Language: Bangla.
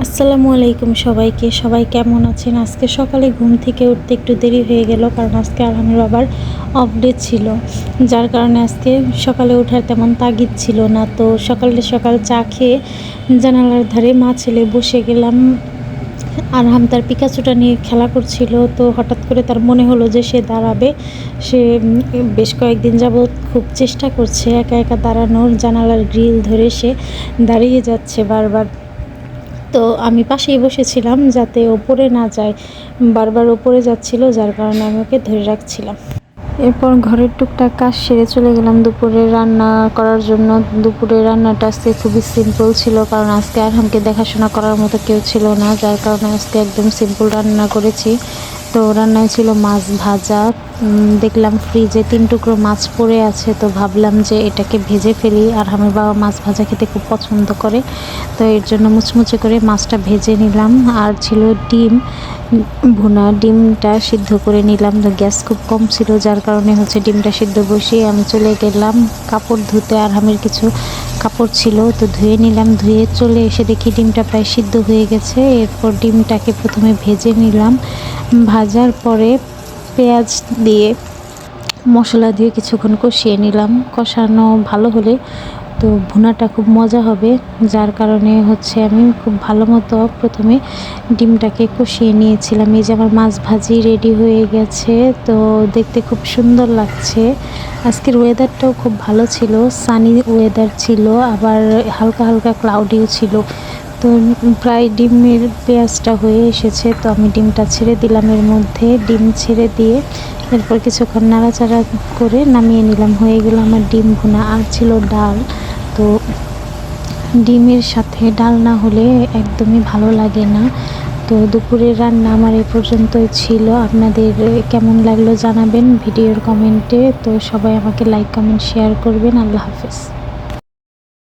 আসসালামু আলাইকুম সবাইকে। সবাই কেমন আছেন? আজকে সকালে ঘুম থেকে উঠতে একটু দেরি হয়ে গেল, কারণ আজকে আলহামের বাবার অফ ডে ছিল, যার কারণে আজকে সকালে ওঠার তেমন তাগিদ ছিল না। তো সকাল চা খেয়ে জানালার ধারে মা ছেলে বসে গেলাম। আরহাম তার পিকাচুটা নিয়ে খেলা করছিল, তো হঠাৎ করে তার মনে হলো যে সে দাঁড়াবে। সে বেশ কয়েকদিন যাবৎ খুব চেষ্টা করছে একা একা দাঁড়ানোর, জানালার গ্রিল ধরে সে দাঁড়িয়ে যাচ্ছে বারবার। তো আমি পাশেই বসেছিলাম যাতে ওপরে না যায়, বারবার ওপরে যাচ্ছিল, যার কারণে আমি ওকে ধরে রাখছিলাম। এরপর ঘরের টুকটাক কাজ সেরে চলে গেলাম দুপুরে রান্না করার জন্য। দুপুরের রান্নাটা আজকে খুবই সিম্পল ছিল, কারণ আজকে আরহামকে দেখাশোনা করার মতো কেউ ছিল না, যার কারণে আজকে একদম সিম্পল রান্না করেছি। তো রান্নায় ছিল মাছ ভাজা। দেখলাম ফ্রিজে 3 টুকরো মাছ পড়ে আছে, তো ভাবলাম যে এটাকে ভেজে ফেলি। আরহামের বাবা মাছ ভাজা খেতে খুব পছন্দ করে, তো এর জন্য মুচমুচে করে মাছটা ভেজে নিলাম। আর ছিল ডিম ভুনা, ডিমটা সিদ্ধ করে নিলাম। তো গ্যাস খুব কম ছিল, যার কারণে ডিমটা সিদ্ধ বসিয়ে আমি চলে গেলাম কাপড় ধুতে। আরহামের কিছু কাপড় ছিল, তো ধুয়ে নিলাম। ধুয়ে চলে এসে দেখি ডিমটা প্রায় সিদ্ধ হয়ে গেছে। এরপর ডিমটাকে প্রথমে ভেজে নিলাম। ভাজার পরে পেঁয়াজ দিয়ে মশলা দিয়ে কিছুক্ষণ কষিয়ে নিলাম। কষানো ভালো হলে তো ভুনাটা খুব মজা হবে, যার কারণে আমি খুব ভালো মতো প্রথমে ডিমটাকে কষিয়ে নিয়েছিলাম। এই যে আমার মাছ ভাজি রেডি হয়ে গেছে, তো দেখতে খুব সুন্দর লাগছে। আজকের ওয়েদারটাও খুব ভালো ছিল, সানি ওয়েদার ছিল, আবার হালকা হালকা ক্লাউডিও ছিল। তো প্রায় ডিমের পেঁয়াজটা হয়ে এসেছে, তো আমি ডিমটা ছেড়ে দিলাম এর মধ্যে। ডিম ছেড়ে দিয়ে এরপর কিছুক্ষণ নাড়াচাড়া করে নামিয়ে নিলাম। হয়ে গেল আমার ডিম ভুনা। আর ছিল ডাল। তো ডিমের সাথে ডাল না হলে একদমই ভালো লাগে না। তো দুপুরের রান্না আমার এ পর্যন্তই ছিল। আপনাদের কেমন লাগলো জানাবেন ভিডিওর কমেন্টে। তো সবাই আমাকে লাইক কমেন্ট শেয়ার করবেন। আল্লাহ হাফেজ।